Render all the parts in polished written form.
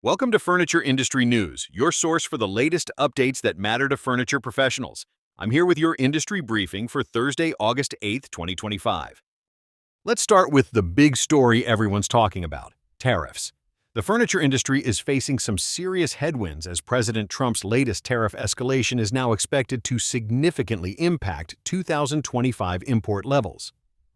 Welcome to Furniture Industry News, your source for the latest updates that matter to furniture professionals. I'm here with your industry briefing for Thursday, August 8th, 2025. Let's start with the big story everyone's talking about, tariffs. The furniture industry is facing some serious headwinds as President Trump's latest tariff escalation is now expected to significantly impact 2025 import levels.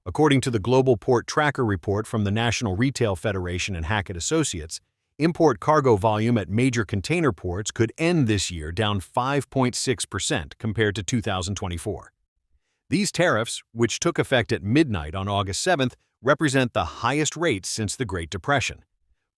According to the Global Port Tracker report from the National Retail Federation and Hackett Associates, import cargo volume at major container ports could end this year down 5.6% compared to 2024. These tariffs, which took effect at midnight on August 7th, represent the highest rates since the Great Depression.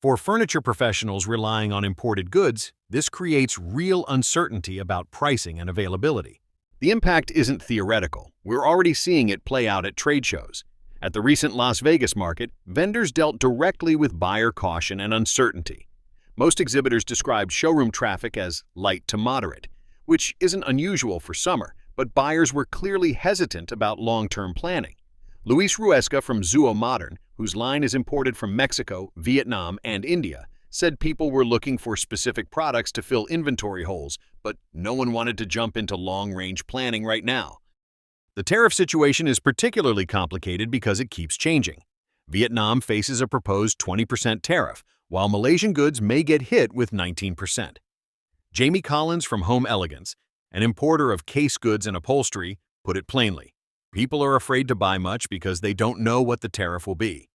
For furniture professionals relying on imported goods, this creates real uncertainty about pricing and availability. The impact isn't theoretical. We're already seeing it play out at trade shows. At the recent Las Vegas market, vendors dealt directly with buyer caution and uncertainty. Most exhibitors described showroom traffic as light to moderate, which isn't unusual for summer, but buyers were clearly hesitant about long-term planning. Luis Ruesca from Zuo Modern, whose line is imported from Mexico, Vietnam, and India, said people were looking for specific products to fill inventory holes, but no one wanted to jump into long-range planning right now. The tariff situation is particularly complicated because it keeps changing. Vietnam faces a proposed 20% tariff, while Malaysian goods may get hit with 19%. Jamie Collins from Home Elegance, an importer of case goods and upholstery, put it plainly. People are afraid to buy much because they don't know what the tariff will be.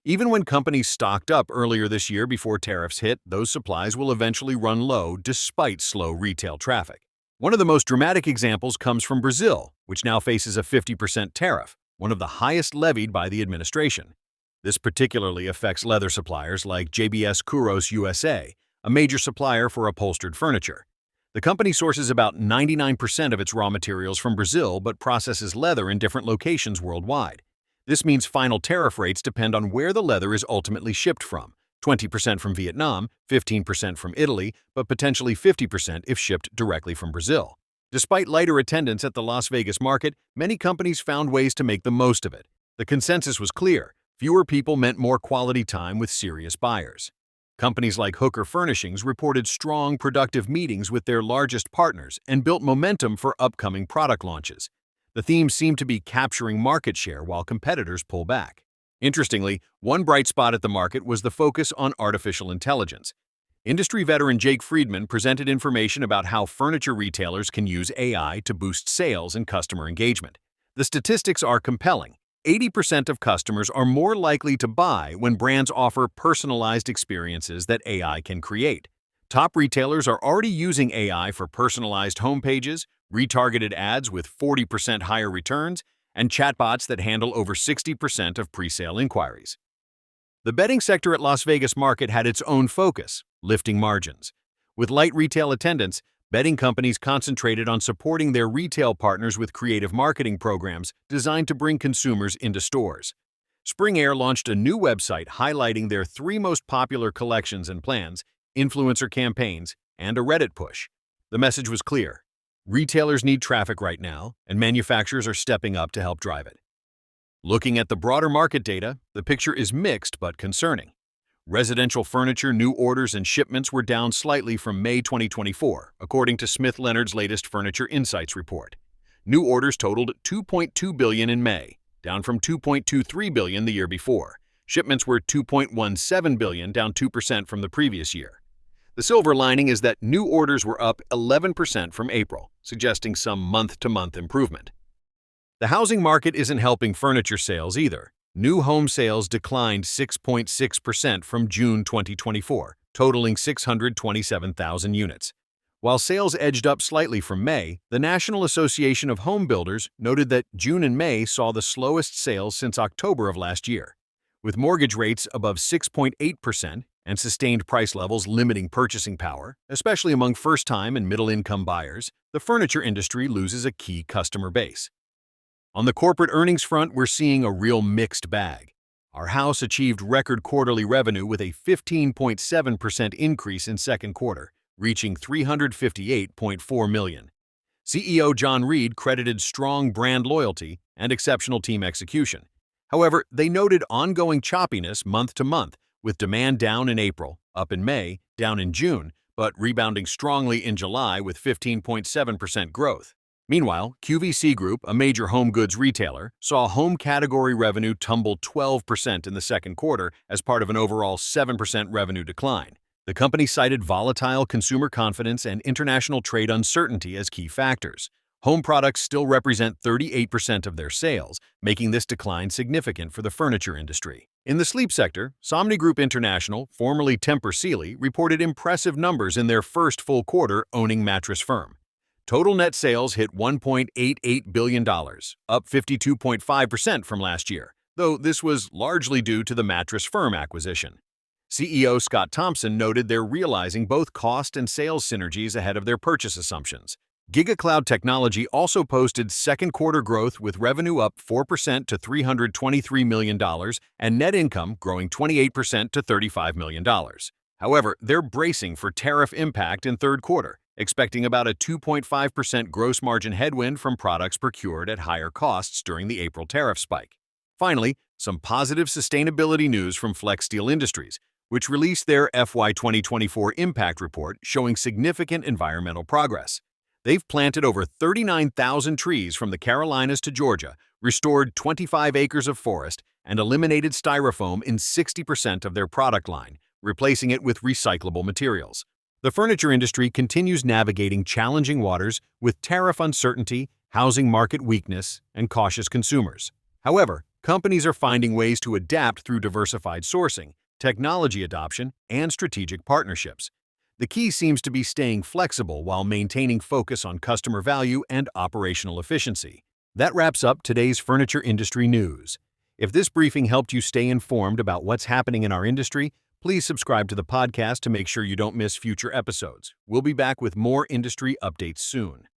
Even when companies stocked up earlier this year before tariffs hit, those supplies will eventually run low despite slow retail traffic. One of the most dramatic examples comes from Brazil, which now faces a 50% tariff, one of the highest levied by the administration. This particularly affects leather suppliers like JBS Kuros USA, a major supplier for upholstered furniture. The company sources about 99% of its raw materials from Brazil but processes leather in different locations worldwide. This means final tariff rates depend on where the leather is ultimately shipped from. 20% from Vietnam, 15% from Italy, but potentially 50% if shipped directly from Brazil. Despite lighter attendance at the Las Vegas market, many companies found ways to make the most of it. The consensus was clear: fewer people meant more quality time with serious buyers. Companies like Hooker Furnishings reported strong, productive meetings with their largest partners and built momentum for upcoming product launches. The theme seemed to be capturing market share while competitors pull back. Interestingly, one bright spot at the market was the focus on artificial intelligence. Industry veteran Jake Friedman presented information about how furniture retailers can use AI to boost sales and customer engagement. The statistics are compelling. 80% of customers are more likely to buy when brands offer personalized experiences that AI can create. Top retailers are already using AI for personalized homepages, retargeted ads with 40% higher returns, and chatbots that handle over 60% of pre-sale inquiries. The bedding sector at Las Vegas market had its own focus, lifting margins. With light retail attendance, bedding companies concentrated on supporting their retail partners with creative marketing programs designed to bring consumers into stores. Spring Air launched a new website highlighting their 3 most popular collections and plans, influencer campaigns, and a Reddit push. The message was clear. Retailers need traffic right now, and manufacturers are stepping up to help drive it. Looking at the broader market data, the picture is mixed but concerning. Residential furniture new orders and shipments were down slightly from May 2024, according to Smith Leonard's latest Furniture Insights report. New orders totaled $2.2 billion in May, down from $2.23 billion the year before. Shipments were $2.17 billion, down 2% from the previous year. The silver lining is that new orders were up 11% from April, suggesting some month-to-month improvement. The housing market isn't helping furniture sales either. New home sales declined 6.6% from June 2024, totaling 627,000 units. While sales edged up slightly from May, the National Association of Home Builders noted that June and May saw the slowest sales since October of last year. With mortgage rates above 6.8%, and sustained price levels limiting purchasing power, especially among first-time and middle-income buyers, the furniture industry loses a key customer base. On the corporate earnings front, we're seeing a real mixed bag. Our house achieved record quarterly revenue with a 15.7% increase in second quarter, reaching $358.4 million. CEO John Reed credited strong brand loyalty and exceptional team execution. However, they noted ongoing choppiness month to month, with demand down in April, up in May, down in June, but rebounding strongly in July with 15.7% growth. Meanwhile, QVC Group, a major home goods retailer, saw home category revenue tumble 12% in the second quarter as part of an overall 7% revenue decline. The company cited volatile consumer confidence and international trade uncertainty as key factors. Home products still represent 38% of their sales, making this decline significant for the furniture industry. In the sleep sector, Somni Group International, formerly Tempur Sealy, reported impressive numbers in their first full quarter owning Mattress Firm. Total net sales hit $1.88 billion, up 52.5% from last year, though this was largely due to the Mattress Firm acquisition. CEO Scott Thompson noted they're realizing both cost and sales synergies ahead of their purchase assumptions. GigaCloud Technology also posted second quarter growth with revenue up 4% to $323 million and net income growing 28% to $35 million. However, they're bracing for tariff impact in third quarter, expecting about a 2.5% gross margin headwind from products procured at higher costs during the April tariff spike. Finally, some positive sustainability news from Flex Steel Industries, which released their FY 2024 impact report showing significant environmental progress. They've planted over 39,000 trees from the Carolinas to Georgia, restored 25 acres of forest, and eliminated styrofoam in 60% of their product line, replacing it with recyclable materials. The furniture industry continues navigating challenging waters with tariff uncertainty, housing market weakness, and cautious consumers. However, companies are finding ways to adapt through diversified sourcing, technology adoption, and strategic partnerships. The key seems to be staying flexible while maintaining focus on customer value and operational efficiency. That wraps up today's furniture industry news. If this briefing helped you stay informed about what's happening in our industry, please subscribe to the podcast to make sure you don't miss future episodes. We'll be back with more industry updates soon.